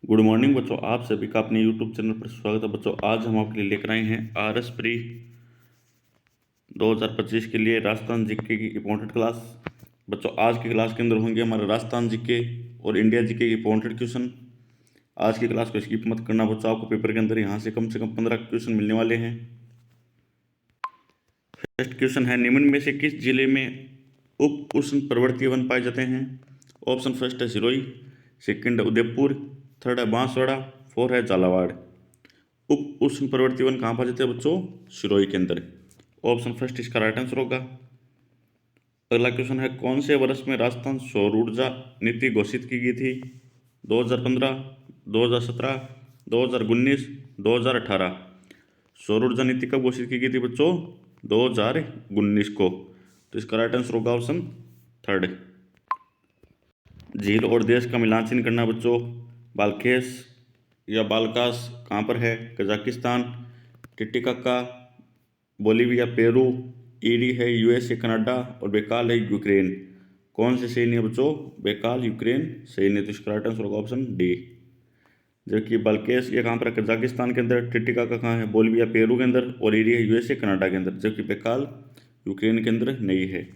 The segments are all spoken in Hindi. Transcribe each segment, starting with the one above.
गुड मॉर्निंग बच्चों, आप सभी का अपने यूट्यूब चैनल पर स्वागत है। बच्चों आज हम आपके लिए लेकर आए हैं आरएस प्री 2025 के लिए राजस्थान जीके की इंपॉर्टेंट क्लास। बच्चों आज की क्लास के अंदर होंगे हमारे राजस्थान जीके और इंडिया जीके की इंपॉर्टेंट क्वेश्चन। आज की क्लास को स्किप मत करना बच्चों, आपको पेपर के अंदर यहाँ से कम 15 क्वेश्चन मिलने वाले हैं। फर्स्ट क्वेश्चन है, निम्न में से किस जिले में उप उष्ण पर्वतीय वन पाए जाते हैं? ऑप्शन फर्स्ट है सिरोही, सेकंड है उदयपुर, थर्ड है बांसवाड़ा, फोर है झालावाड़। उप उष्ण पर्वतीय वन कहाँ पाए जाते हैं बच्चों? सिरोही के अंदर। ऑप्शन फर्स्ट इसका राइट आंसर होगा। अगला क्वेश्चन है, कौन से वर्ष में राजस्थान सौर ऊर्जा नीति घोषित की गई थी? 2015, 2017, 2019, 2018। सौर ऊर्जा नीति कब घोषित की गई थी बच्चों? 2019 को। तो इसका राइट आंसर होगा ऑप्शन थर्ड। झील और देश का मिलान चिन्ह करना बच्चों, बाल्केश या बाल्कास कहाँ पर है? Kazakhstan, Titicaca Bolivia Peru, ED है यूएसए कनाडा और बेकाल है यूक्रेन। कौन से सही नहीं है बच्चों? बेकाल यूक्रेन सही नहीं। तो इसका राइट आंसर होगा ऑप्शन डी। जबकि बाल्केश ये कहाँ पर है? कजाकिस्तान के अंदर, टिटिकाका कहाँ है? बोलीविया पेरू के अंदर और ईडी है यूएसए कनाडा के अंदर, जबकि बेकाल यूक्रेन के अंदर नहीं है।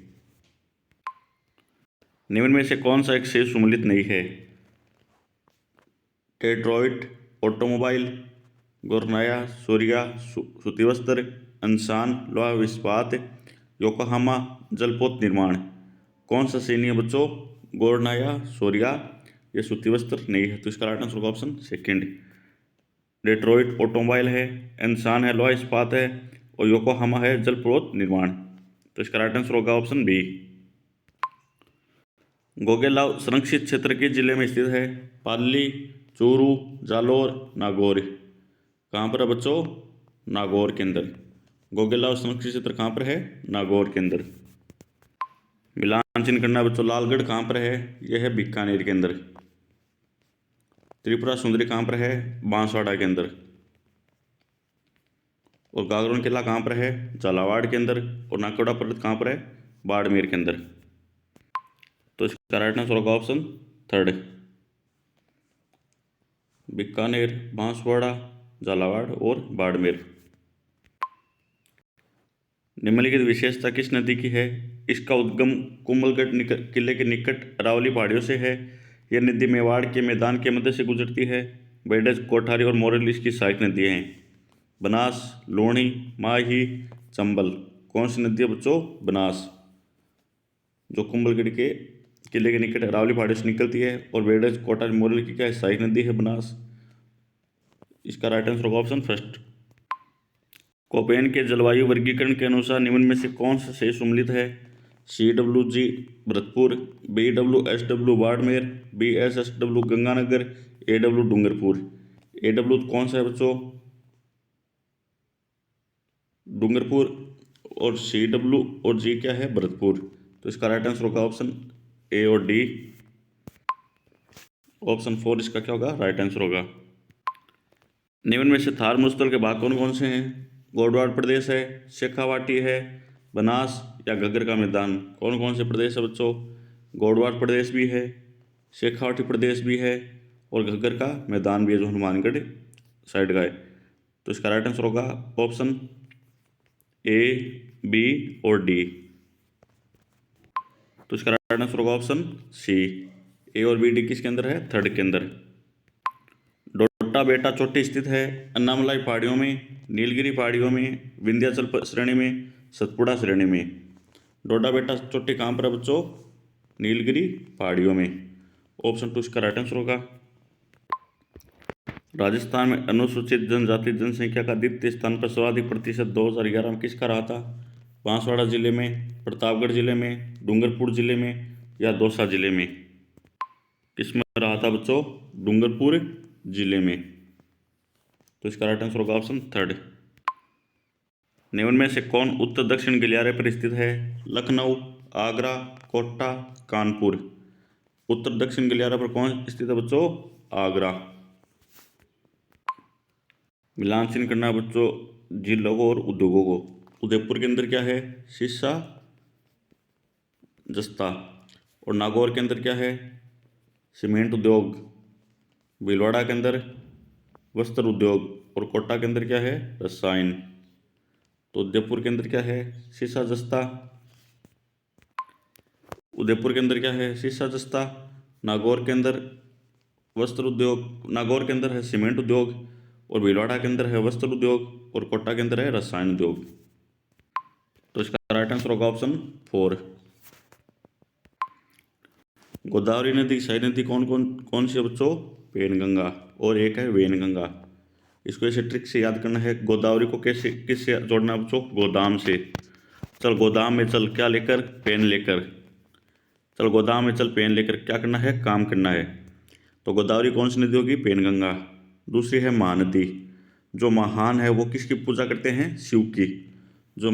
निम्न में से कौन सा एक सही सम्मिलित नहीं है? डेट्रॉइट ऑटोमोबाइल, गोरनाया सोरिया सूती वस्त्र, अंसान लोहा इस्पात, योकोहामा जलपोत निर्माण। कौन सा सही नहीं है बच्चों? गोरनाया सोरिया ये सूती वस्त्र नहीं है। तो इसका राइट आंसर होगा ऑप्शन सेकंड। डेट्रॉइट ऑटोमोबाइल है, अंसान है लोहा इस्पात है और योकोहामा है जलपोत निर्माण। तो इसका राइट आंसर होगा ऑप्शन बी। गोगेलाव संरक्षित क्षेत्र के जिले में स्थित है? पाली, चूरू, जालोर, नागौर। कहाँ पर है बच्चों? नागौर के अंदर। गोगेलाव संरक्षित क्षेत्र कहाँ पर है? नागौर के अंदर। मिलान चिन्ह करना बच्चों, लालगढ़ कहाँ पर है? यह है बीकानेर के अंदर। त्रिपुरा सुंदरी कहाँ पर है? बांसवाड़ा के अंदर। और गागरोन किला कहाँ पर है? झालावाड़ के अंदर। और नाकोड़ा पर्वत कहाँ पर है? बाड़मेर के अंदर। तो इसका राइट आंसर होगा ऑप्शन थर्ड, बीकानेर, बांसवाड़ा, झालावाड़ और बाड़मेर। निम्नलिखित विशेषता किस नदी की है? इसका उद्गम कुंभलगढ़ किले के निकट अरावली पहाड़ियों से है। यह नदी मेवाड़ के मैदान के मध्य से गुजरती है। बेडज, कोठारी और मोरल इसकी सहायक नदियाँ हैं। बनास, लूणी, माही, चंबल। कौन सी नदी है बच्चों? बनास, जो कुंभलगढ़ के किले के निकट अरावली पहाड़ियों से निकलती है। और बेडज, कोठारी, मोरल की क्या है? सहायक नदी है बनास। इसका राइट आंसर होगा ऑप्शन फर्स्ट। कोपेन के जलवायु वर्गीकरण के अनुसार निम्न में से कौन सा सही सम्मिलित है? CWG Bharatpur, BWSW Barmer, BSSW Ganganagar, AW Dungarpur. AW कौन सा है बच्चों? डूंगरपुर। और CW और G क्या है? भरतपुर। तो इसका राइट आंसर होगा ऑप्शन ए और डी। ऑप्शन फोर इसका क्या होगा? राइट आंसर होगा। निम्न में से थार मरुस्थल के भाग कौन कौन से हैं? गोडवाड़ प्रदेश है, शेखावाटी है, बनास या घग्गर का मैदान। कौन कौन से प्रदेश है बच्चों? गोडवाड़ प्रदेश भी है, शेखावाटी प्रदेश भी है और घग्गर का मैदान भी है, जो हनुमानगढ़ साइड का है। तो इसका राइट आंसर होगा ऑप्शन ए, बी और डी। तो इसका राइट आंसर होगा ऑप्शन सी। ए और बी डी किसके अंदर है? थर्ड के अंदर। डोडा बेटा चोटी स्थित है? अन्नामलाई पहाड़ियों में, नीलगिरी पहाड़ियों में, विंध्याचल श्रेणी में, सतपुड़ा श्रेणी में। डोडा बेटा चोटी कहाँ पर है बच्चों? नीलगिरी पहाड़ियों में। ऑप्शन टू इसका राइट आंसर होगा। राजस्थान में अनुसूचित जनजाति जनसंख्या का द्वितीय स्थान पर सर्वाधिक प्रतिशत 2011 में किसका रहा था? बांसवाड़ा जिले में, प्रतापगढ़ जिले में, डूंगरपुर जिले में या दौसा जिले में? किसमें रहा था बच्चों? डूंगरपुर जिले में। तो इसका राइट आंसर होगा ऑप्शन थर्ड। निम्न में से कौन उत्तर दक्षिण गलियारे पर स्थित है? लखनऊ, आगरा, कोटा, कानपुर। उत्तर दक्षिण गलियारे पर कौन स्थित है बच्चों? आगरा। मिलान चिन्ह करना है बच्चों जिलों को और उद्योगों को। उदयपुर के अंदर क्या है? शीशा, जस्ता। और नागौर के अंदर क्या है? सीमेंट उद्योग। भीलवाड़ा के अंदर वस्त्र उद्योग और कोटा के अंदर क्या है, रसायन। तो उदयपुर के अंदर क्या है, सीसा जस्ता। उदयपुर के अंदर क्या है, सीसा जस्ता। नागौर के अंदर वस्त्र उद्योग, नागौर के अंदर है सीमेंट उद्योग, और भीलवाड़ा के अंदर है वस्त्र उद्योग, और कोटा के अंदर है रसायन उद्योग। तो इसका राइट आंसर होगा ऑप्शन 4। गोदावरी नदी की सही नदी कौन कौन कौन सी है बच्चों, पेनगंगा, और एक है वेनगंगा। इसको ऐसे ट्रिक से याद करना है। गोदावरी को कैसे किससे जोड़ना है बच्चों, गोदाम से। चल गोदाम में चल, क्या लेकर, पेन लेकर। चल गोदाम में चल पेन लेकर, क्या करना है, काम करना है। तो गोदावरी कौन सी नदी होगी, पेनगंगा। दूसरी है महानदी। जो महान है वो किसकी पूजा करते हैं, शिव की। जो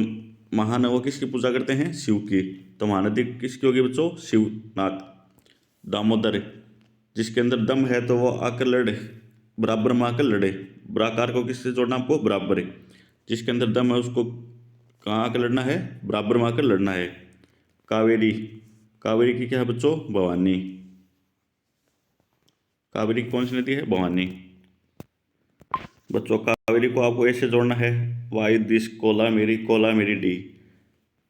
महान है वो किसकी पूजा करते हैं, शिव की। तो महानदी किसकी होगी बच्चों, शिवनाथ। दामोदर, जिसके अंदर दम है तो वो आकर लड़े, बराबर में आकर लड़े। बराकार को किससे जोड़ना आपको, बराबर। जिसके अंदर दम है उसको कहाँ आकर लड़ना है, बराबर में आकर लड़ना है। कावेरी, कावेरी की क्या है बच्चों, भवानी। कावेरी की कौन सी नदी है, भवानी। बच्चों कावेरी को आपको ऐसे जोड़ना है, वाई दिस कोला मेरी डी।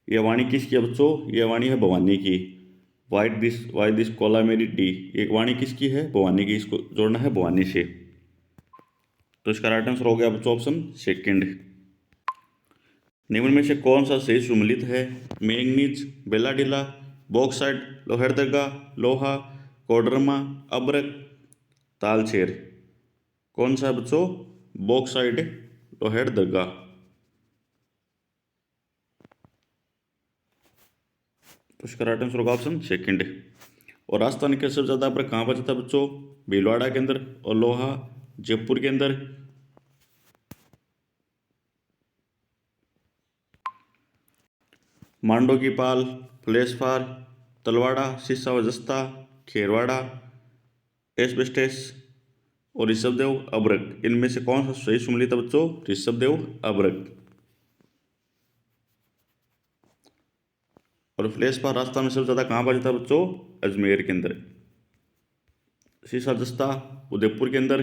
ये वाणी किसकी है बच्चों, ये वाणी है भवानी की। वाई दिस कोला मेरी डी, ये वाणी किसकी है, भवानी की। इसको जोड़ना है भवानी से। तो इसका राइट आंसर हो गया बच्चों ऑप्शन सेकंड। निम्न में से कौन सा सही सुमेलित है, मैंगनीज, बेलाडीला, बॉक्साइट, लोहरदगा, लोहा, कोडरमा, अब्रक, तालचेर। कौन सा है बच्चों, बॉक्साइट, लोहरदगा। तो इसका राइट आंसर होगा ऑप्शन सेकंड। और राजस्थान के सबसे ज़्यादा अब्रक कहाँ पर जाता है बच्चों, भीलवाड़ा के अंदर, और लोहा जयपुर के अंदर। मांडो की पाल, फ्लेसफार, तलवाड़ा, सिसावजस्ता, खेरवाड़ा, एस्बेस्टेस और ऋषभदेव अब्रक। इनमें से कौन सा सही सुमेलित है बच्चों, ऋषभदेव अब्रक। और फ्लेसफार राजस्थान में सबसे ज़्यादा कहाँ पाया जाता है बच्चों, अजमेर के अंदर। सिसाजस्ता उदयपुर के अंदर,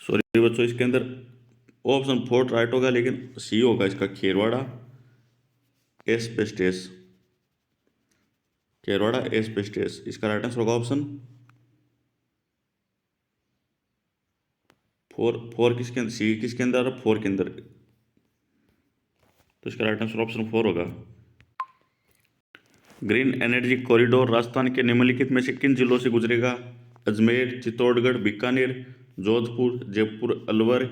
सॉरी बच्चों इसके अंदर ऑप्शन 4 राइट होगा, लेकिन सी होगा इसका, खेरवाड़ा एस्बेस्टेस। खेरवाड़ा एस्बेस्टेस, इसका राइट आंसर होगा ऑप्शन 4 किसके अंदर, सी किसके अंदर, 4 के अंदर। तो इसका राइट आंसर ऑप्शन 4 होगा। ग्रीन एनर्जी कॉरिडोर राजस्थान के निम्नलिखित में से किन जिलों से गुजरेगा, Ajmer, Chittorgarh, Bikaner, Jodhpur, Jaipur, Alwar,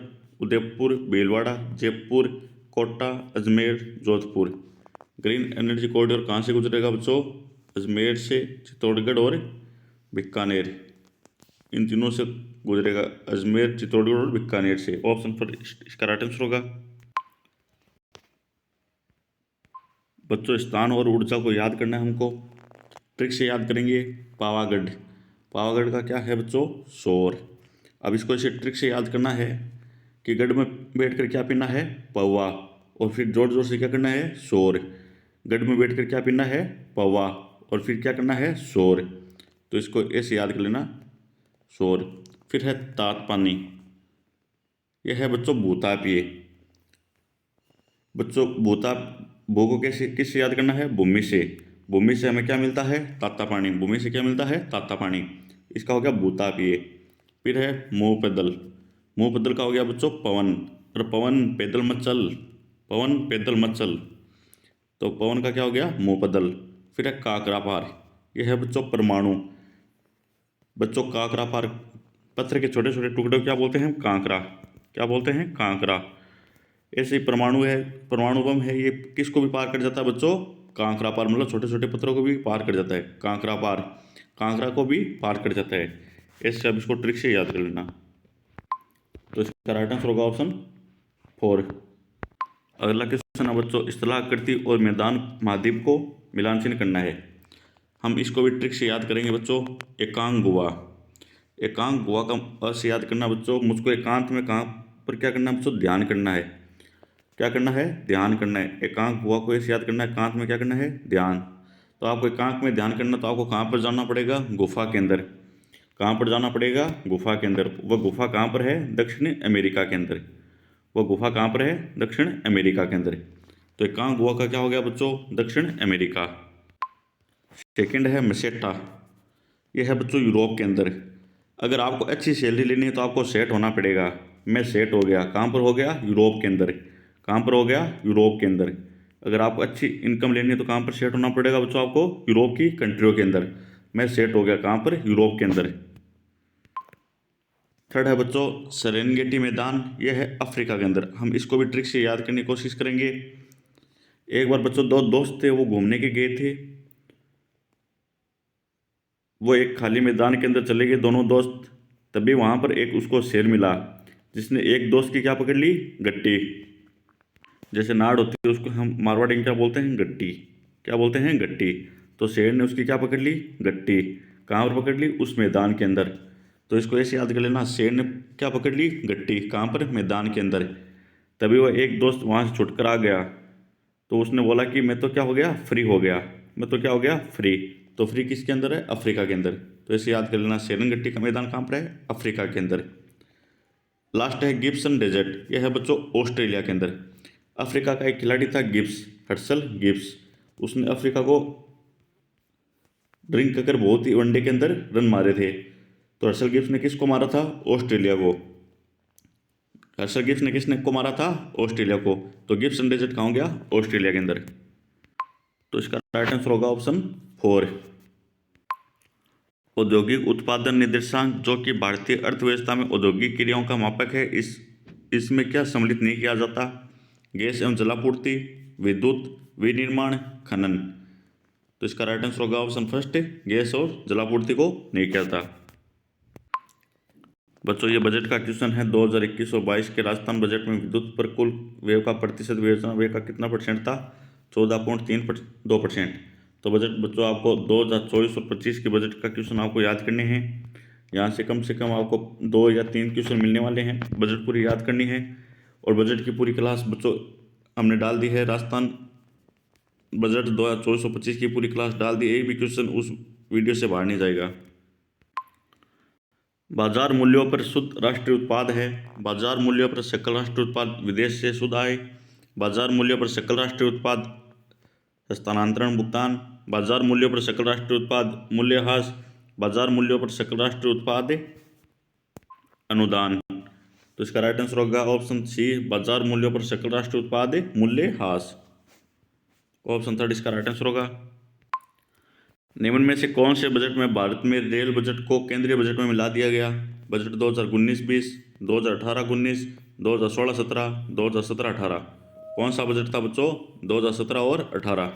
Udaipur, Bhilwara, Jaipur, Kota, Ajmer, Jodhpur. Green energy corridor कहाँ से गुजरेगा बच्चों, अजमेर से, चित्तौड़गढ़ और बीकानेर, इन तीनों से गुजरेगा। अजमेर, चित्तौड़गढ़ और बीकानेर से। ऑप्शन पर इसका राइट आंसर होगा। बच्चों स्थान और ऊर्जा को याद करना है हमको, ट्रिक से याद करेंगे। पावागढ़, पावागढ़ का क्या है बच्चों, सौर। अब इसको इसे ट्रिक से याद करना है कि गढ़ में बैठकर क्या पीना है, पौवा, और फिर जोर जोर से क्या करना है, शोर। गढ़ में बैठकर क्या पीना है, पौवा, और फिर क्या करना है, शोर। तो इसको ऐसे याद कर लेना, शोर। फिर है तात पानी, यह है बच्चों भूता पिए। बच्चों भूता, भू को कैसे किससे याद करना है, भूमि से। भूमि से हमें क्या मिलता है, ताता पानी। भूमि से क्या मिलता है, ताता पानी। इसका हो गया भूता पिए। फिर है मुंह पैदल, मुंह पैदल का हो गया बच्चों पवन, और पवन पैदल मत चल, पवन पैदल मत चल। तो पवन का क्या हो गया, मुंह पैदल। फिर है काकरा पार, यह है बच्चों परमाणु। बच्चों काकरा पार, पत्थर के छोटे छोटे टुकड़े क्या बोलते हैं, कांकरा। क्या बोलते हैं, कांकरा। ऐसे ही परमाणु है, परमाणु बम है, ये किसको भी पार कर जाता है बच्चों, कांकरा पार, मतलब छोटे छोटे पत्थरों को भी पार कर जाता है। कांकरा पार, कांकरा को भी पार कर जाता है। ऐसे अब इसको ट्रिक से याद कर लेना। तो इसका राइट आंसर होगा ऑप्शन 4। अगला क्वेश्चन है बच्चों, स्थलाकृति और मैदान महाद्वीप को मिलान चिन्ह करना है। हम इसको भी ट्रिक से याद करेंगे बच्चों। एकांक गुहा, एकांक गुहा का अर्थ याद करना बच्चों, मुझको एकांत में कहाँ पर क्या करना है बच्चों, ध्यान करना है। क्या करना है, ध्यान करना है। एकांक हुआ को ऐसे याद करना है, एकांत में क्या करना है, ध्यान। तो आपको एकांक में ध्यान करना, तो आपको कहाँ पर जाना पड़ेगा, गुफा के अंदर। कहाँ पर जाना पड़ेगा? गुफा के अंदर। वह गुफा कहाँ पर है? दक्षिण अमेरिका के अंदर। वह गुफा कहाँ पर है? दक्षिण अमेरिका के अंदर। तो एक कहाँ गुफा का क्या हो गया बच्चों? दक्षिण अमेरिका। सेकंड है मेसेटा। यह है बच्चों यूरोप के अंदर। अगर आपको अच्छी सैलरी लेनी है तो आपको सेट होना पड़ेगा। मैं सेट हो गया। कहाँ पर हो गया? यूरोप के अंदर। कहाँ पर हो गया? यूरोप के अंदर। अगर आपको अच्छी इनकम लेनी है तो कहाँ पर सेट होना पड़ेगा बच्चों? आपको यूरोप की कंट्रियों के अंदर। मैं सेट हो गया। कहाँ पर? यूरोप के अंदर। थर्ड है बच्चों सेरेंगेटी मैदान। यह है अफ्रीका के अंदर। हम इसको भी ट्रिक से याद करने की कोशिश करेंगे। एक बार बच्चों दो दोस्त थे, वो घूमने के गए थे। वो एक खाली मैदान के अंदर चले गए दोनों दोस्त। तभी वहाँ पर एक उसको शेर मिला, जिसने एक दोस्त की क्या पकड़ ली? गट्टी। जैसे नाड़ होती है उसको हम मारवाड़ी में क्या बोलते हैं? गट्टी। क्या बोलते हैं? गट्टी। तो शेर ने उसकी क्या पकड़ ली? गट्टी। कहाँ पर पकड़ ली? उस मैदान के अंदर। तो इसको ऐसे याद कर लेना, शेर ने क्या पकड़ ली? गट्टी। कहाँ पर? मैदान के अंदर। तभी वह एक दोस्त वहाँ से छुटकर आ गया। तो उसने बोला कि मैं तो क्या हो गया? फ्री हो गया। मैं तो क्या हो गया? फ्री। तो फ्री किसके अंदर है? अफ्रीका के अंदर। तो ऐसे याद कर लेना, सेरेंगेटी का मैदान कहाँ पर है? अफ्रीका के अंदर। लास्ट है गिब्सन डेजर्ट। यह है बच्चों ऑस्ट्रेलिया के अंदर। अफ्रीका का एक खिलाड़ी था गिब्स, हर्सल गिब्स। उसने अफ्रीका को ड्रिंक कर बहुत ही वनडे के अंदर रन मारे थे। तो हर्सल गिब्स ने किसको मारा था? ऑस्ट्रेलिया को। हर्सल गिब्स ने किसने को मारा था? ऑस्ट्रेलिया को। तो गिब्सन डेजर्ट कहाँ हो गया? ऑस्ट्रेलिया के अंदर। तो इसका राइट आंसर होगा ऑप्शन 4। औद्योगिक उत्पादन निर्देशांक, जो कि भारतीय अर्थव्यवस्था में औद्योगिक क्रियाओं का मापक है, इसमें क्या सम्मिलित नहीं किया जाता? गैस एवं जलापूर्ति, विद्युत, विनिर्माण, खनन। तो इसका राइट आंसर होगा ऑप्शन फर्स्ट, गैस और जलापूर्ति को नहीं किया जाता। बच्चों ये बजट का क्वेश्चन है 2021 और 22 के राजस्थान बजट में विद्युत पर कुल व्यय का प्रतिशत विवेचना व्यय का कितना परसेंट था? 14.32%। तो बजट बच्चों आपको 2024 और 25 के बजट का क्वेश्चन आपको याद करने हैं। यहाँ से कम आपको 2 या 3 क्वेश्चन मिलने वाले हैं। बजट पूरी याद करनी है। और बजट की पूरी क्लास बच्चों हमने डाल दी है। राजस्थान बजट 2024 और 25 की पूरी क्लास डाल दी। एक भी क्वेश्चन उस वीडियो से बाहर नहीं जाएगा। बाजार मूल्यों पर शुद्ध राष्ट्रीय उत्पाद है। बाजार मूल्यों पर सकल राष्ट्रीय उत्पाद विदेश से शुद्ध आय। बाजार मूल्यों पर सकल राष्ट्रीय उत्पाद हस्तांतरण भुगतान। बाजार मूल्यों पर सकल राष्ट्रीय उत्पाद मूल्यह्रास। बाजार मूल्यों पर सकल राष्ट्रीय उत्पाद अनुदान। तो इसका राइट आंसर होगा ऑप्शन सी, बाजार मूल्यों पर सकल राष्ट्रीय उत्पाद मूल्यह्रास। ऑप्शन थर्ड इसका राइट आंसर होगा। निम्न में से कौन से बजट में भारत में रेल बजट को केंद्रीय बजट में मिला दिया गया? बजट 2019-20, 2018-19, 2016-17, 2017-18। कौन सा बजट था बच्चों? 2017 और 18।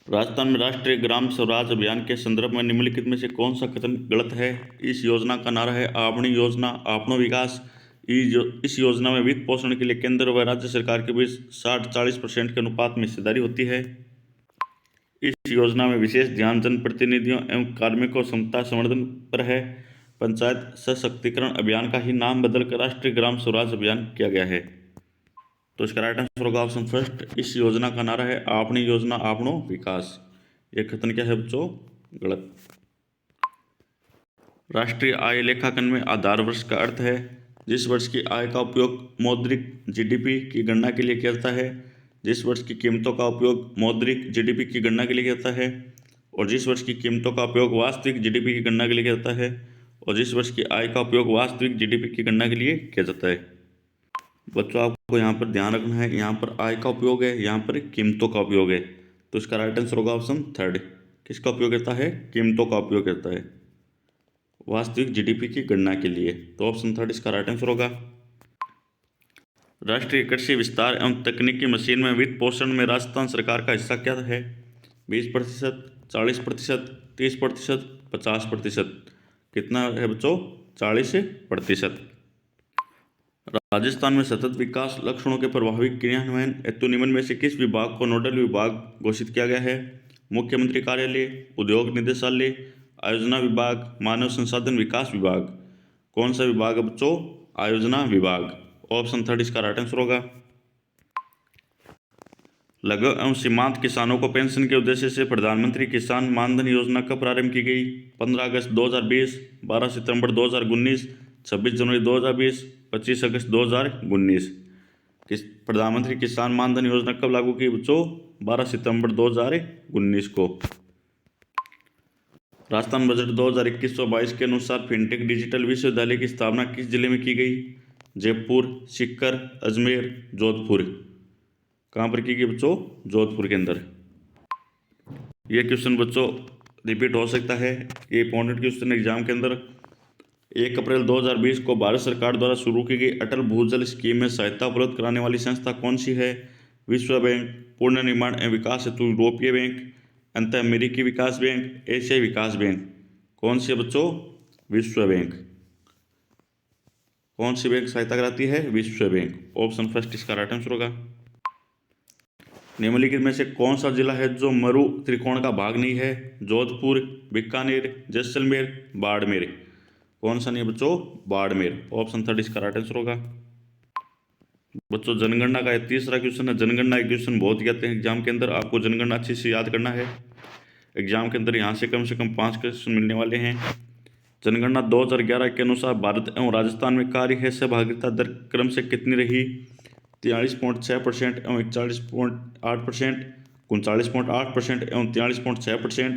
राजस्थान में राष्ट्रीय ग्राम स्वराज अभियान के संदर्भ में निम्नलिखित में से कौन सा कथन गलत है? इस योजना का नारा है आपनी योजना आपनो विकास। इस योजना में वित्त पोषण के लिए केंद्र व राज्य सरकार के बीच 60-40% के अनुपात में हिस्सेदारी होती है। इस योजना में विशेष ध्यान जनप्रतिनिधियों एवं कार्मिकों क्षमता संवर्धन पर है। पंचायत सशक्तिकरण अभियान का ही नाम बदलकर राष्ट्रीय ग्राम स्वराज अभियान किया गया है। तो इसका राइट आंसर होगा ऑप्शन फर्स्ट। इस योजना का नारा है आपनी योजना आपनो विकास। यह कथन क्या है बच्चों? गलत। राष्ट्रीय आय लेखांकन में आधार वर्ष का अर्थ है जिस वर्ष की आय का उपयोग मौद्रिक जीडीपी की गणना के लिए किया जाता है, जिस वर्ष की कीमतों का उपयोग मौद्रिक जीडीपी की गणना के लिए किया जाता है, और जिस वर्ष की कीमतों का उपयोग वास्तविक जीडीपी की गणना के लिए किया जाता है, और जिस वर्ष की आय का उपयोग वास्तविक जीडीपी की गणना के लिए किया जाता है। बच्चों आपको यहाँ पर ध्यान रखना है, यहाँ पर आय का उपयोग है, यहाँ पर कीमतों का उपयोग है। तो इसका राइट आंसर होगा ऑप्शन थर्ड। किसका उपयोग करता है? कीमतों का उपयोग करता है वास्तविक जीडीपी की गणना के लिए। तो ऑप्शन थर्ड इसका राइट आंसर होगा। राष्ट्रीय कृषि विस्तार एवं तकनीकी मशीन में वित्त पोषण में राजस्थान सरकार का हिस्सा क्या है? 20%, 40%, 30%, 50%। कितना है बच्चों? 40%। राजस्थान में सतत विकास लक्ष्यों के प्रभावी क्रियान्वयन हेतु निम्न में से किस विभाग को नोडल विभाग घोषित किया गया है? मुख्यमंत्री कार्यालय, उद्योग निदेशालय, आयोजना विभाग, मानव संसाधन विकास विभाग। कौन सा विभाग है बच्चों? आयोजना विभाग। ऑप्शन थर्ड इसका राइट आंसर होगा। लघु एवं सीमांत किसानों को पेंशन के उद्देश्य से प्रधानमंत्री किसान मानधन योजना कब प्रारंभ की गई? 15 अगस्त 2020, 12 सितंबर 2019, 26 जनवरी 2020, 25 अगस्त 2019। प्रधानमंत्री किसान मानधन योजना कब लागू की बच्चों? 12 सितंबर 2019 को। राजस्थान बजट 2021-22 के अनुसार फिनटेक डिजिटल विश्वविद्यालय की स्थापना किस जिले में की गई? जयपुर, सीकर, अजमेर, जोधपुर। कहाँ पर की गई बच्चों? जोधपुर के अंदर। ये क्वेश्चन बच्चों रिपीट हो सकता है, ये इंपॉर्टेंट क्वेश्चन एग्जाम के अंदर। 1 अप्रैल 2020 को भारत सरकार द्वारा शुरू की गई अटल भूजल स्कीम में सहायता उपलब्ध कराने वाली संस्था कौन सी है? विश्व बैंक, पूर्ण निर्माण एवं विकास हेतु यूरोपीय बैंक, अंत अमेरिकी विकास बैंक, एशियाई विकास बैंक। कौन सी है बच्चों? विश्व बैंक। कौन सी बैंक सहायता कराती है? विश्व बैंक। ऑप्शन फर्स्ट इसका राइट आंसर होगा। निम्नलिखित में से कौन सा जिला है जो मरु त्रिकोण का भाग नहीं है? जोधपुर, बीकानेर, जैसलमेर, बाड़मेर। कौन सा नहीं है बच्चों? बाड़मेर। ऑप्शन थर्ड इसका राइट आंसर होगा। बच्चों जनगणना का तीसरा क्वेश्चन है। जनगणना एक क्वेश्चन बहुत ही आते हैं एग्जाम के अंदर, आपको जनगणना अच्छे से याद करना है। एग्जाम के अंदर यहाँ से कम 5 क्वेश्चन मिलने वाले हैं। जनगणना 2011 के अनुसार भारत एवं राजस्थान में कार्य है सहभागिता दर क्रम से कितनी रही? 43.6% एवं 41.8%, 39.8% एवं 43.6%,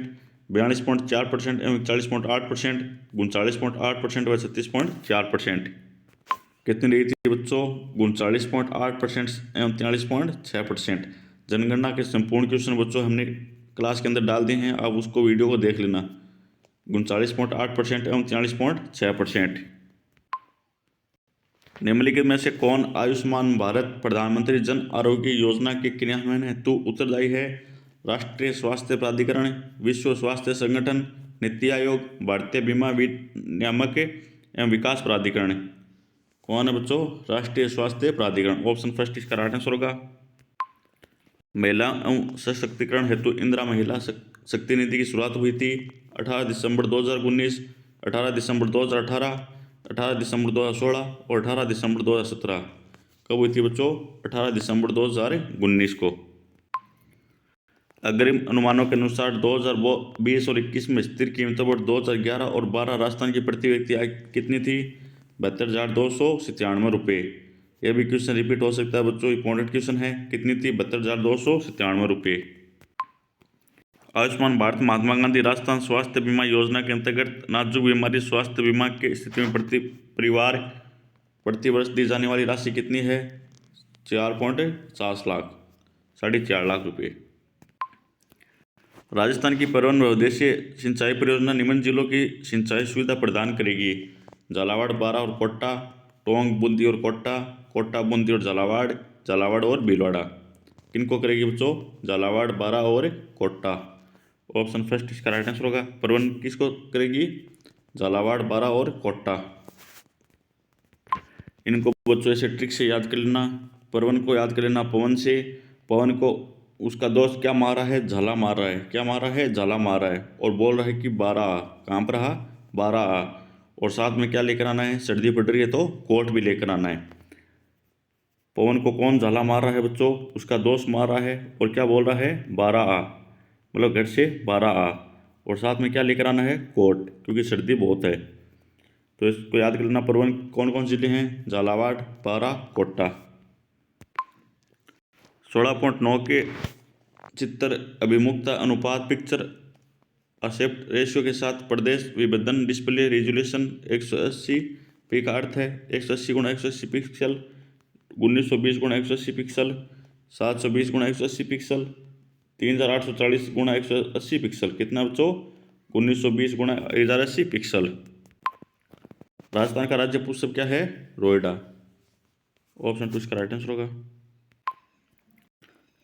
42.4% एवं 41.8%, 39.8% व 36.4%। कितनी रही थी बच्चों? 39.8% एवं 43.6%। जनगणना के संपूर्ण क्वेश्चन बच्चों हमने क्लास के अंदर डाल दिए हैं, आप उसको वीडियो को देख लेना। 39.8% एवं 43.6%। निम्नलिखित में से कौन आयुष्मान भारत प्रधानमंत्री जन आरोग्य योजना के क्रियान्वयन हेतु उत्तरदायी है? राष्ट्रीय स्वास्थ्य प्राधिकरण, विश्व स्वास्थ्य संगठन, नीति आयोग, भारतीय बीमा नियामक एवं विकास प्राधिकरण। कौन है बच्चों? राष्ट्रीय स्वास्थ्य प्राधिकरण। ऑप्शन फर्स्ट इसका राइट आंसर होगा। महिला एवं सशक्तिकरण हेतु इंदिरा महिला शक्ति निधि की शुरुआत हुई थी 18 दिसंबर 2019, 18 दिसंबर 2018, 18 दिसंबर 2016 और 18 दिसंबर 2017। कब हुई थी बच्चों? 18 दिसंबर 2019 को। अग्रिम अनुमानों के अनुसार 2020 और 21 में स्थिर कीमतों पर 2011 और 12 राजस्थान की प्रति व्यक्ति आय कितनी थी? 72,297 रुपये। यह भी क्वेश्चन रिपीट हो सकता है बच्चों, इंपॉर्टेंट क्वेश्चन है। कितनी थी? 72,297 रुपये। आयुष्मान भारत महात्मा गांधी राजस्थान स्वास्थ्य बीमा योजना के अंतर्गत नाजुक बीमारी स्वास्थ्य बीमा की स्थिति में प्रति वर्ष दी जाने वाली राशि कितनी है? 4.7 लाख, 4.5 लाख रुपये। राजस्थान की परिवहन व उद्देश्य सिंचाई परियोजना निम्न जिलों की सिंचाई सुविधा प्रदान करेगी? झालावाड़, बारा और कोटा, टोंक, बूंदी और कोटा, कोटा, बूंदी और झालावाड़, झालावाड़ और भीलवाड़ा। किनको करेगी बच्चों? झालावाड़, बारा और कोटा। ऑप्शन फर्स्ट इसका राइट आंसर होगा। परिवहन किसको करेगी? झालावाड़, बारा और कोटा। इनको बच्चों ऐसे ट्रिक से याद कर लेना। परिवहन को याद कर लेना पवन से। पवन को उसका दोस्त क्या मार रहा है? झाला मार रहा है। क्या मार रहा है? झाला मार रहा है और बोल रहा है कि 12 आ। कहाँ पर रहा? 12 आ। और साथ में क्या लेकर आना है? सर्दी पड़ रही है तो कोट भी लेकर आना है। पवन को कौन झाला मार रहा है बच्चों? उसका दोस्त मार रहा है और क्या बोल रहा है? 12 आ, मतलब घर से 12 आ। और साथ में क्या लेकर आना है? कोट, क्योंकि सर्दी बहुत है। तो इसको याद कर लेना। परिवहन कौन कौन जिले हैं? झालावाड़, बारा, कोटा। 16.9 के चित्र अभिमुखता अनुपात पिक्चर एस्पेक्ट रेशियो के साथ प्रदेश विभेदन डिस्प्ले रेजोल्यूशन 180 पी का अर्थ है 180 गुणा 180 पिक्सल, 1920 गुणा 180 पिक्सल, 720 गुणा 180 पिक्सल, 3840 गुणा 180 पिक्सल। कितना बच्चों? 1920 गुणा 1080 पिक्सल। राजस्थान का राज्य पुष्प क्या है? नोएडा। ऑप्शन 2 इसका राइट आंसर होगा।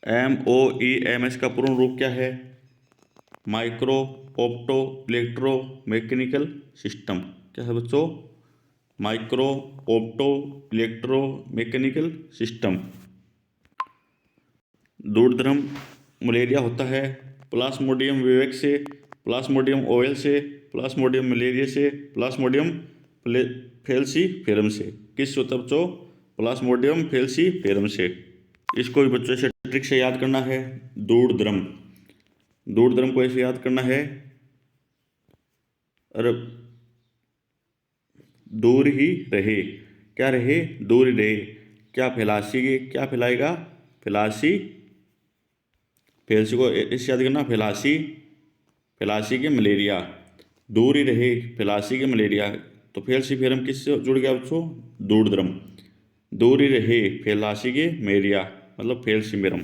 MOEMS का पूर्ण रूप क्या है? Micro opto electro mechanical system. क्या है बच्चों? Micro opto electro mechanical system. दूरदर्म मलेरिया होता है प्लाज्मोडियम विवेक से, प्लाज्मोडियम ओवेल से, प्लाज्मोडियम मलेरिया से, प्लाज्मोडियम फेल्सीफेरम से। किस होता है बच्चों? प्लाज्मोडियम फेल्सीफेरम से। इसको भी बच्चों से ट्रिक से याद करना है। दूरद्रम, दूरद्रम को ऐसे याद करना है, अरे दूर ही रहे, क्या रहे, दूर ही रहे, क्या फैलासी, क्या फैलाएगा, फैलासी, फैलसी को इस याद करना, फैलासी, फैलासी के मलेरिया, दूर ही रहे फैलासी के मलेरिया। तो फैलसी फिर हम किससे जुड़ गया बच्चों, दूरद्रम, दूर ही रहे फैलासी के मलेरिया मतलब फैलसीमेरम।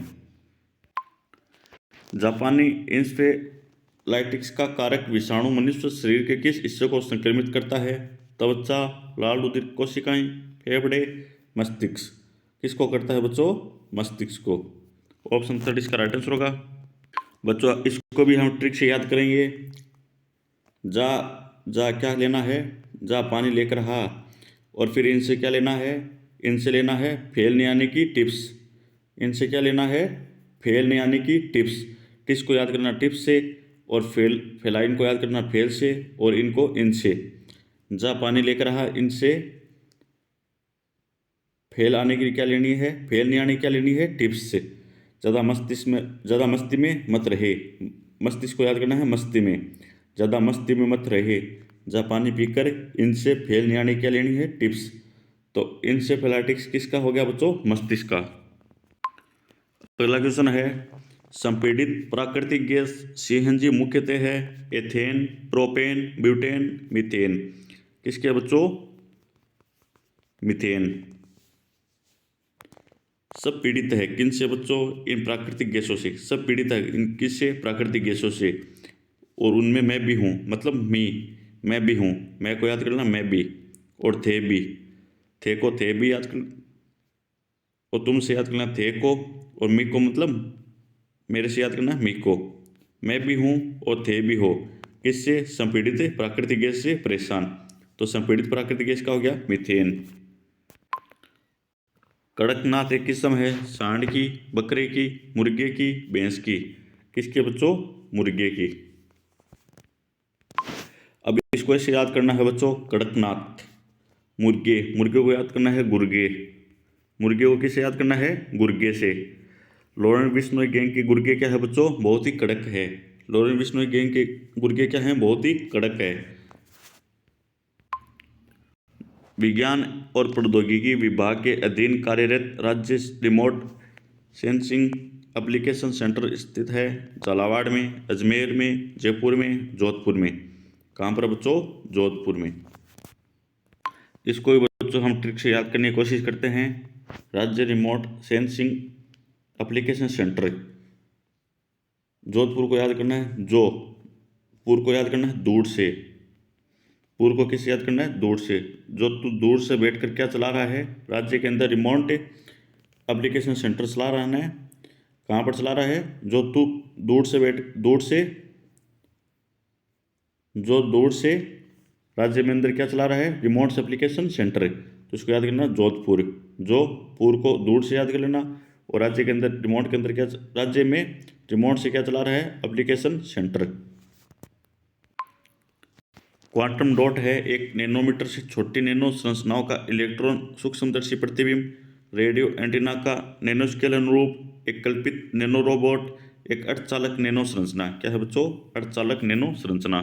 जापानी इंसेफेलाइटिस का कारक विषाणु मनुष्य शरीर के किस हिस्से को संक्रमित करता है, त्वचा, लाल रुधिर कोशिकाएं, फेफड़े, मस्तिष्क। किसको करता है बच्चों, मस्तिष्क को। ऑप्शन 30 इसका राइट आंसर होगा। बच्चों इसको भी हम ट्रिक से याद करेंगे। जा, जा क्या लेना है, जा पानी लेकर आ, और फिर इनसे क्या लेना है, इनसे लेना है फेल नहीं आने की टिप्स, इनसे क्या लेना है, फेल नहीं आने की टिप्स। टिप्स को याद करना टिप्स से, और फेलाइन को याद करना फेल से, और इनको इनसे। जा पानी लेकर आ, इनसे फेल आने की क्या लेनी है, फेल नहीं आने की क्या लेनी है, टिप्स से। ज़्यादा मस्ती में मत रहे, मस्तिष्क को याद करना है मस्ती में, ज़्यादा मस्ती में मत रहे, जा पानी पीकर, इनसे फेल नहीं आने की क्या लेनी है, टिप्स। तो इंसेफेलाइटिस किसका हो गया बच्चों, मस्तिष्क का। अगला क्वेश्चन है, संपीड़ित प्राकृतिक गैस सीएनजी मुख्यतः है एथेन, प्रोपेन, ब्यूटेन, मीथेन। किसके बच्चों, मीथेन। सब पीड़ित है किन से बच्चों, इन प्राकृतिक गैसों से, सब पीड़ित है इन किससे, प्राकृतिक गैसों से। और उनमें मैं भी हूँ, मतलब मैं भी हूँ, मैं को याद करना मैं भी, और थे भी, थे को थे भी याद कर, और तुम से याद करना थे को, और मी को मतलब मेरे से याद करना मी को। मैं भी हूँ और थे भी हो, किससे, संपीड़ित प्राकृतिक गैस से परेशान। तो संपीड़ित प्राकृतिक गैस का हो गया मीथेन। कड़कनाथ एक किस्म है सांड की, बकरे की, मुर्गे की, भैंस की। किसके बच्चों, मुर्गे की। अब इसको ऐसे याद करना है बच्चों, कड़कनाथ, मुर्गे, मुर्गे को याद करना है गुर्गे, मुर्गे को किससे याद करना है, गुर्गे से। लॉरेंस बिश्नोई गैंग के गुर्गे क्या है बच्चों, बहुत ही कड़क है। लॉरेंस बिश्नोई गैंग के गुर्गे क्या है, बहुत ही कड़क है। विज्ञान और प्रौद्योगिकी विभाग के अधीन कार्यरत राज्य रिमोट सेंसिंग एप्लीकेशन सेंटर स्थित है झालावाड़ में, अजमेर में, जयपुर में, जोधपुर में। कहाँ पर बच्चों, जोधपुर में। इसको भी बच्चों हम ट्रिक से याद करने की कोशिश करते हैं। राज्य remote sensing application centre, Jodhpur को याद करना है, जो पुर को याद करना है दूर से, पुर को किससे याद करना है, दूर से। जो तू दूर से बैठकर क्या चला रहा है, राज्य के अंदर रिमोट एप्लीकेशन सेंटर चला रहा है। कहाँ पर चला रहा है, जो तू दूर से दूर से, जो दूर से राज्य में अंदर क्या चला रहा है, रिमोट एप्लीकेशन सेंटर। तो इसको याद करना जोधपुर, जो पुर को दूर से याद कर लेना, और राज्य के अंदर रिमोट के अंदर क्या, राज्य में रिमोट से क्या चला रहा है, एप्लीकेशन सेंटर। क्वांटम डॉट है एक नैनोमीटर से छोटी नैनो संरचनाओं का इलेक्ट्रॉन सूक्ष्मदर्शी प्रतिबिंब, रेडियो एंटीना का नैनोस्केल अनुरूप, एक कल्पित नैनो रोबोट, एक अर्धचालक नैनो संरचना। क्या है बच्चों, अर्धचालक नैनो संरचना।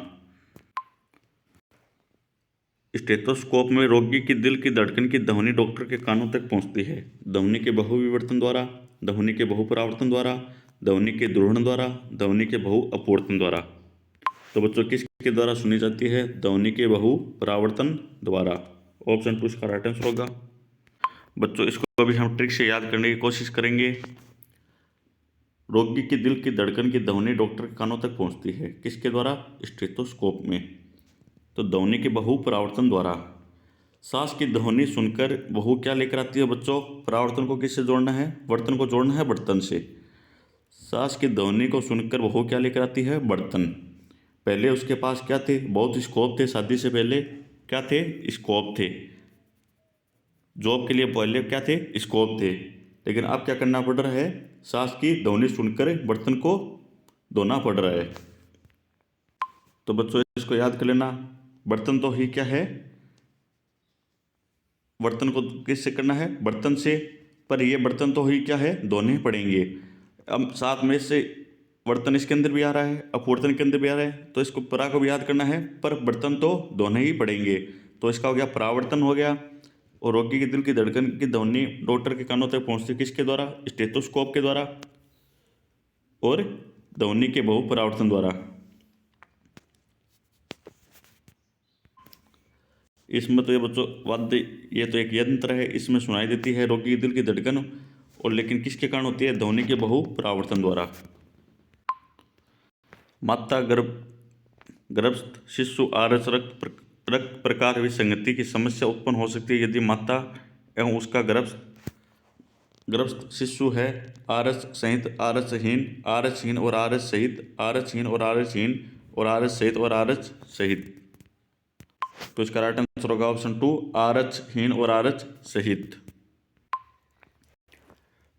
स्टेथोस्कोप में रोगी की दिल की धड़कन की ध्वनि डॉक्टर के कानों तक पहुंचती है ध्वनि के बहुविवर्तन द्वारा, ध्वनि के बहुपरावर्तन द्वारा, ध्वनि के द्रोहण द्वारा, ध्वनि के बहु अपवर्तन द्वारा। तो बच्चों किसके द्वारा सुनी जाती है, ध्वनि के बहुपरावर्तन द्वारा। ऑप्शन 2 इसका राइट आंसर होगा। बच्चों इसको अभी हम ट्रिक से याद करने की कोशिश करेंगे। रोगी की दिल की धड़कन की ध्वनि डॉक्टर के कानों तक पहुंचती है किसके द्वारा, स्टेथोस्कोप में। तो ध्वनि के बहुपरावर्तन द्वारा। सांस की ध्वनि सुनकर बहू क्या लेकर आती है बच्चों, परावर्तन को किससे जोड़ना है, वर्तन को जोड़ना है बर्तन से। सांस की ध्वनि को सुनकर बहू क्या लेकर आती है, बर्तन। पहले उसके पास क्या थे, बहुत स्कोप थे, शादी से पहले क्या थे, स्कोप थे। जॉब के लिए पहले क्या थे, स्कोप थे। लेकिन अब क्या करना पड़ रहा है, सांस की ध्वनि सुनकर बर्तन को धोना पड़ रहा है। तो बच्चों इसको याद कर लेना, बर्तन तो ही क्या है, बर्तन को किससे करना है, बर्तन से। पर ये बर्तन तो ही क्या है, धोने पड़ेंगे। अब साथ में से बर्तन इसके अंदर भी आ रहा है, अपवर्तन के अंदर भी आ रहा है, तो इसको परा को भी याद करना है, पर बर्तन तो धोने ही पड़ेंगे। तो इसका हो गया परावर्तन हो गया। और रोगी के दिल की धड़कन की ध्वनि डॉक्टर के कानों तक पहुंचती किसके द्वारा, स्टेथोस्कोप के द्वारा और ध्वनि के बहु परावर्तन द्वारा। इसमें तो ये बच्चों वाद्य, ये तो एक यंत्र है, इसमें सुनाई देती है रोगी के दिल की धड़कन, और लेकिन किसके कारण होती है, ध्वनि के बहु परावर्तन द्वारा। माता गर्भस्थ शिशु आरस रक्त प्रकार विसंगति की समस्या उत्पन्न हो सकती है यदि माता एवं उसका गर्भस्थ शिशु है आरस सहित, आरसहीन और आरस सहित, आरसहीन और आरसहीन और आरस सहित और आरस सहित। तो इसका राइट आंसर होगा ऑप्शन 2, आरसहीन और आरस सहित।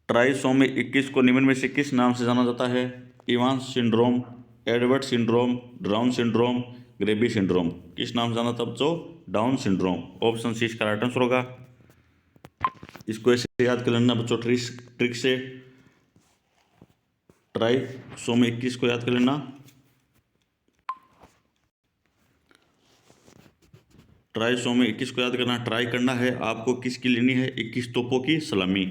ट्राइसोमी 21 को निम्न में से किस नाम से जाना जाता है, Evans syndrome, Edward syndrome, Down syndrome, ग्रेबी सिंड्रोम। किस नाम से जाना था बच्चों, डाउन सिंड्रोम। ऑप्शन सी इसका राइट आंसर होगा। इसको ऐसे याद कर लेना बच्चों, ट्रिक से। ट्राइसोमी 21 को याद कर लेना। ट्राइसोमी 21 को याद करना, ट्राई करना है आपको किसकी लेनी है, 21 तोपों की सलामी।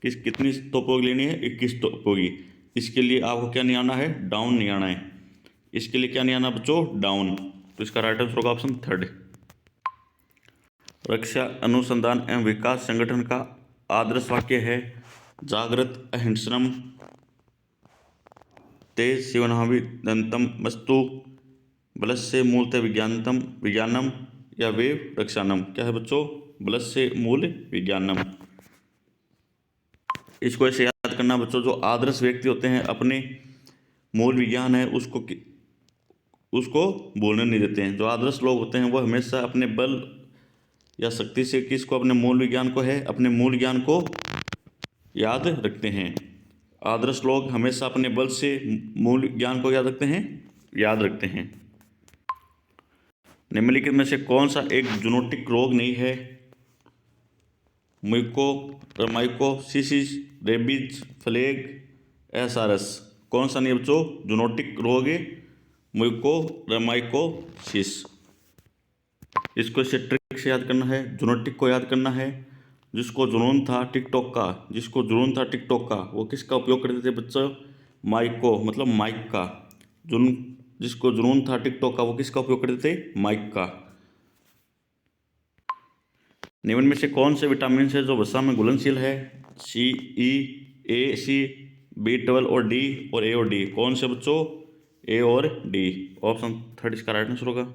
कितनी तोपों की लेनी है, 21 तोपों की। इसके लिए आपको क्या नहीं आना है, डाउन नहीं आना है। इसके लिए क्या नहीं आना बच्चों, डाउन। तो इसका राइट आंसर होगा ऑप्शन 3। रक्षा अनुसंधान एवं विकास संगठन का आदर्श वाक्य है, जागृत अहिंसनम ते शिवनाभिदंतम वस्तु बलस्य मूलतः विज्ञानम या वेव रक्षानम। क्या है बच्चों, बलस्य मूल विज्ञानम। इसको ऐसे याद करना बच्चों, जो आदर्श व्यक्ति होते हैं अपने मूल विज्ञान है उसको बोलने नहीं देते हैं। जो आदर्श लोग होते हैं वो हमेशा अपने बल या शक्ति से किसको, अपने मूल विज्ञान को है, अपने मूल ज्ञान को याद रखते हैं। आदर्श लोग हमेशा अपने बल से मूल ज्ञान को याद रखते हैं। निम्नलिखित में से कौन सा एक जूनोटिक रोग नहीं है, माइकोसिस, रेबीज, प्लेग, एसारस। कौन सा नहीं बच्चों, जूनोटिक रोग है माइकोसिस। इसको इसे ट्रिक से याद करना है, जूनोटिक को याद करना है। जिसको जुनून था टिकटॉक का, वो किसका उपयोग करते थे बच्चों, माइक मतलब माइक का। जिसको जुनून था टिकटॉक का, वो किसका उपयोग करते थे, माइक का। निम्न में से कौन से विटामिन है जो वसा में घुलनशील है, सी, ई, ए, सी, B12 और डी, और ए और डी। कौन से बच्चों, ए और डी। ऑप्शन 3 इसका राइट आंसर होगा।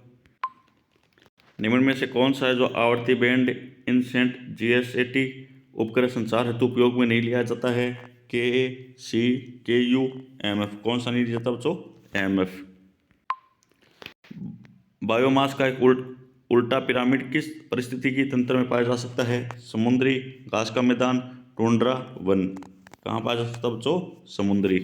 निम्न में से कौन सा है जो आवर्ती बैंड इंसेंट GSAT उपग्रह संचार हेतु उपयोग में नहीं लिया जाता है, KA, C, KU, MF। कौन सा नहीं लिया जाता बच्चों, MF। बायोमास का एक उल्टा पिरामिड किस पारिस्थितिकी तंत्र में पाया जा सकता है, समुद्री, घास का मैदान, टुंड्रा, वन। कहाँ पाया जा सकता है बच्चों, समुद्री।